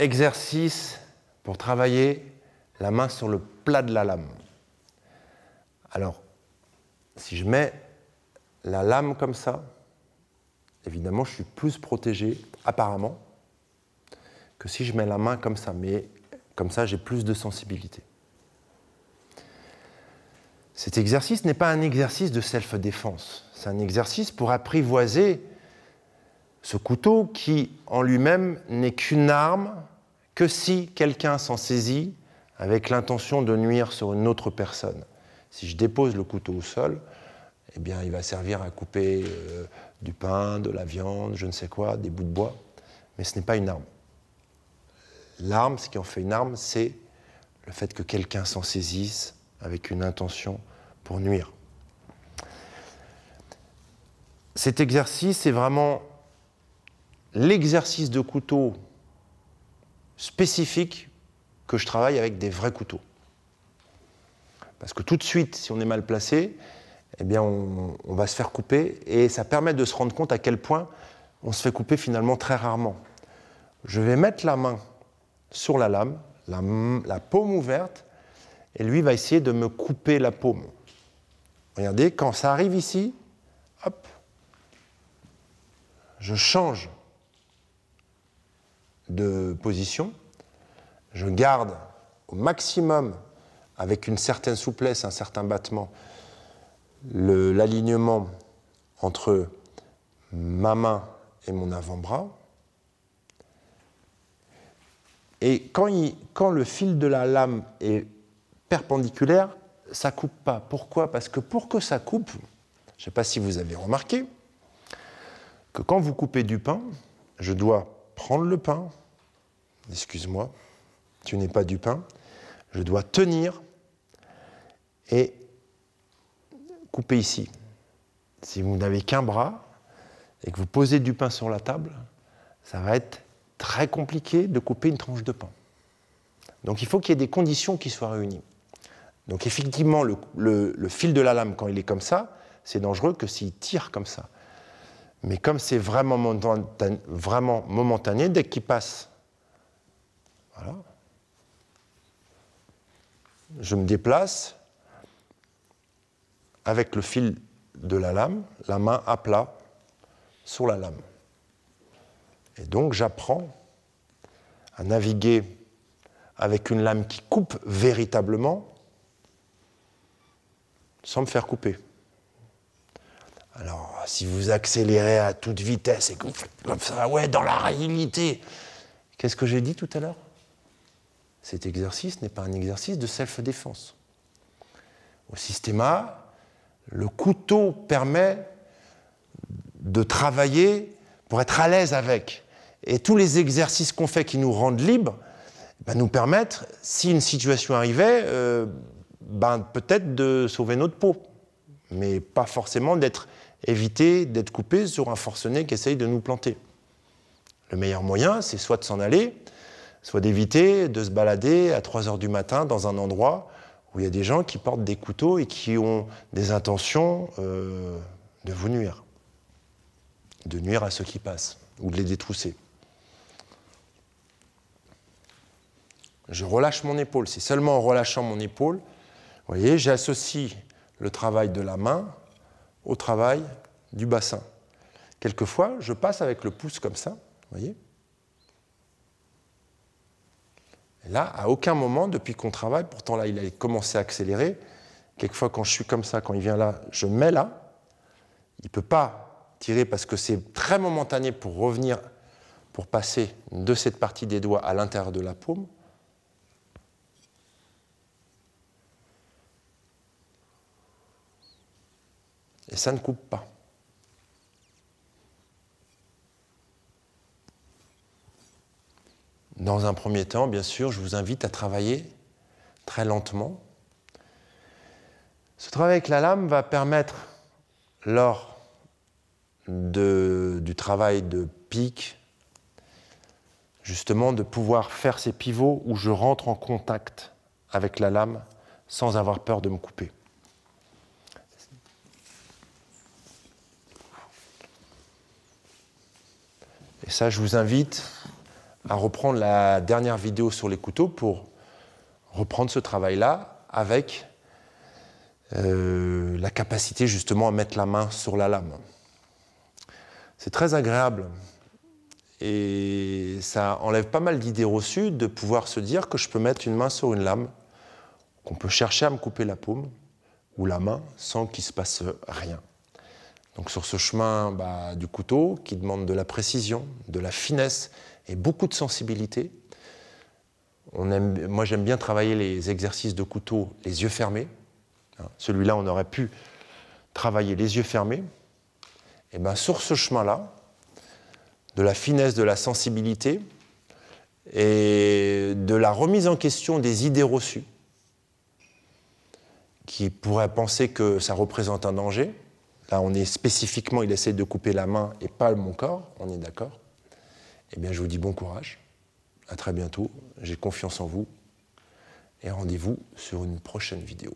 exercice pour travailler la main sur le plat de la lame. Alors, si je mets la lame comme ça, évidemment, je suis plus protégé, apparemment, que si je mets la main comme ça. Mais comme ça, j'ai plus de sensibilité. Cet exercice n'est pas un exercice de self-défense. C'est un exercice pour apprivoiser ce couteau qui, en lui-même, n'est qu'une arme que si quelqu'un s'en saisit avec l'intention de nuire sur une autre personne. Si je dépose le couteau au sol, eh bien, il va servir à couper du pain, de la viande, je ne sais quoi, des bouts de bois, mais ce n'est pas une arme. L'arme, ce qui en fait une arme, c'est le fait que quelqu'un s'en saisisse avec une intention pour nuire. Cet exercice est vraiment l'exercice de couteau spécifique que je travaille avec des vrais couteaux. Parce que tout de suite, si on est mal placé, eh bien on va se faire couper et ça permet de se rendre compte à quel point on se fait couper finalement très rarement. Je vais mettre la main sur la lame, la paume ouverte, et lui va essayer de me couper la paume. Regardez, quand ça arrive ici, hop, je change de position, je garde au maximum, avec une certaine souplesse, un certain battement, l'alignement entre ma main et mon avant-bras. Et quand le fil de la lame est perpendiculaire, ça ne coupe pas. Pourquoi? Parce que pour que ça coupe, je ne sais pas si vous avez remarqué, que quand vous coupez du pain, je dois prendre le pain, excuse-moi, tu n'es pas du pain, je dois tenir et couper ici. Si vous n'avez qu'un bras et que vous posez du pain sur la table, ça va être très compliqué de couper une tranche de pain. Donc il faut qu'il y ait des conditions qui soient réunies. Donc effectivement, le fil de la lame, quand il est comme ça, c'est dangereux que s'il tire comme ça. Mais comme c'est vraiment momentané, dès qu'il passe, voilà, je me déplace avec le fil de la lame, la main à plat sur la lame. Et donc j'apprends à naviguer avec une lame qui coupe véritablement sans me faire couper. Alors, si vous accélérez à toute vitesse et que vous faites comme ça, ouais, dans la réalité, qu'est-ce que j'ai dit tout à l'heure? Cet exercice n'est pas un exercice de self-défense. Au systéma, le couteau permet de travailler pour être à l'aise avec. Et tous les exercices qu'on fait qui nous rendent libres, nous permettent, si une situation arrivait, peut-être de sauver notre peau, mais pas forcément éviter d'être coupé sur un forcené qui essaye de nous planter. Le meilleur moyen, c'est soit de s'en aller, soit d'éviter de se balader à 3 heures du matin dans un endroit où il y a des gens qui portent des couteaux et qui ont des intentions de vous nuire, de nuire à ceux qui passent, ou de les détrousser. Je relâche mon épaule. C'est seulement en relâchant mon épaule, vous voyez, j'associe le travail de la main au travail du bassin. Quelquefois, je passe avec le pouce comme ça, vous voyez. Et là, à aucun moment, depuis qu'on travaille, pourtant là, il a commencé à accélérer, quelquefois quand je suis comme ça, quand il vient là, je mets là, il ne peut pas tirer parce que c'est très momentané pour revenir, pour passer de cette partie des doigts à l'intérieur de la paume. Et ça ne coupe pas. Dans un premier temps, bien sûr, je vous invite à travailler très lentement. Ce travail avec la lame va permettre, lors du travail de pique, justement de pouvoir faire ces pivots où je rentre en contact avec la lame sans avoir peur de me couper. Et ça, je vous invite à reprendre la dernière vidéo sur les couteaux pour reprendre ce travail-là avec la capacité justement à mettre la main sur la lame. C'est très agréable et ça enlève pas mal d'idées reçues de pouvoir se dire que je peux mettre une main sur une lame, qu'on peut chercher à me couper la paume ou la main sans qu'il se passe rien. Donc sur ce chemin du couteau qui demande de la précision, de la finesse et beaucoup de sensibilité, moi j'aime bien travailler les exercices de couteau les yeux fermés. Celui-là on aurait pu travailler les yeux fermés. Et sur ce chemin-là, de la finesse, de la sensibilité et de la remise en question des idées reçues qui pourraient penser que ça représente un danger. Là, on est spécifiquement, il essaie de couper la main et pas mon corps, on est d'accord. Eh bien, je vous dis bon courage, à très bientôt, j'ai confiance en vous et rendez-vous sur une prochaine vidéo.